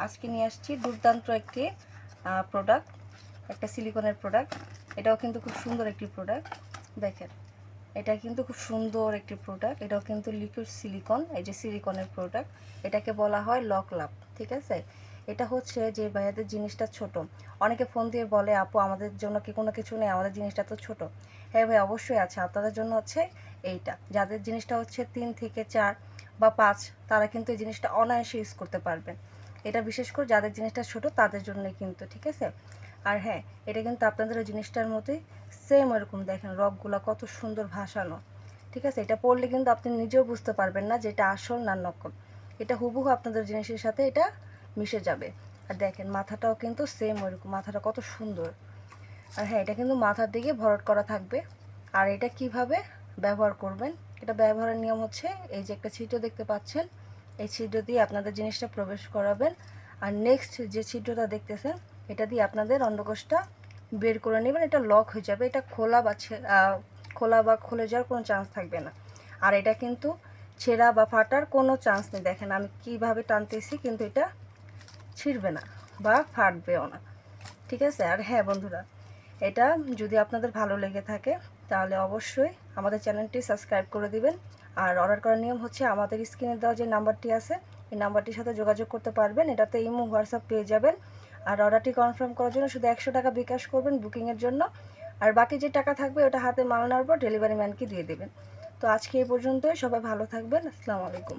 আজকে নিয়ে আসছি দুর্দান্ত একটি প্রোডাক্ট, একটা সিলিকনের প্রোডাক্ট। এটাও কিন্তু খুব সুন্দর একটি প্রোডাক্ট। দেখেন, এটা কিন্তু খুব সুন্দর একটি প্রোডাক্ট। এটাও কিন্তু লিকুইড সিলিকন, এই যে সিলিকনের প্রোডাক্ট। এটাকে বলা হয় লক লাভ, ঠিক আছে। এটা হচ্ছে যে ভাইয়াদের জিনিসটা ছোট। অনেকে ফোন দিয়ে বলে, আপু আমাদের জন্য কি কোনো কিছু নেই, আমাদের জিনিসটা তো ছোট। হ্যাঁ ভাই, অবশ্যই আছে। আপনাদের জন্য হচ্ছে এইটা, যাদের জিনিসটা হচ্ছে 3 থেকে 4 বা 5, তারা কিন্তু এই জিনিসটা অনায়াসে ইউজ করতে পারবেন। এটা বিশেষ করে যাদের জিনিসটা ছোট তাদের জন্যই কিন্তু, ঠিক আছে। আর হ্যাঁ, এটা কিন্তু আপনাদের ওই জিনিসটার মতোই সেম ওরকম। দেখেন রকগুলো কত সুন্দর ভাসানো, ঠিক আছে। এটা পড়লে কিন্তু আপনি নিজেও বুঝতে পারবেন না যে এটা আসল না নকল। এটা হুবহু আপনাদের জিনিসের সাথে এটা মিশে যাবে। আর দেখেন মাথাটাও কিন্তু সেম ওরকম, মাথাটা কত সুন্দর। আর হ্যাঁ, এটা কিন্তু মাথার দিকে ভরাট করা থাকবে। আর এটা কিভাবে ব্যবহার করবেন, এটা ব্যবহারের নিয়ম হচ্ছে এই যে একটা ছিদ্র দেখতে পাচ্ছেন, এই ছিদ্র দিয়ে আপনাদের জিনিসটা প্রবেশ করাবেন। আর নেক্সট যে ছিদ্রটা দেখতেছেন, এটা দিয়ে আপনাদের অন্ডকোষটা বের করে নেবেন। এটা লক হয়ে যাবে, এটা খোলা বা খুলে যাওয়ার কোনো চান্স থাকবে না। আর এটা কিন্তু ছেঁড়া বা ফাটার কোনো চান্স নেই। দেখেন আমি কিভাবে টানতেছি, কিন্তু এটা ছিঁড়বে না বা ফাটবেও না, ঠিক আছে। আর হ্যাঁ বন্ধুরা, এটা যদি আপনাদের ভালো লেগে থাকে তাহলে অবশ্যই আমাদের চ্যানেলটি সাবস্ক্রাইব করে দিবেন। আর অর্ডার করার নিয়ম হচ্ছে আমাদের স্ক্রিনে দেওয়া যে নাম্বারটি আছে, এই নাম্বারটির সাথে যোগাযোগ করতে পারবেন। এটাতে ইমো, হোয়াটসঅ্যাপ পেয়ে যাবেন। আর অর্ডারটি কনফার্ম করার জন্য শুধু 100 টাকা বিকাশ করবেন বুকিংয়ের জন্য। আর বাকি যে টাকা থাকবে ওটা হাতে মাল নেওয়ার পর ডেলিভারি ম্যানকে দিয়ে দেবেন। তো আজকে এই পর্যন্তই। সবাই ভালো থাকবেন। আসসালামু আলাইকুম।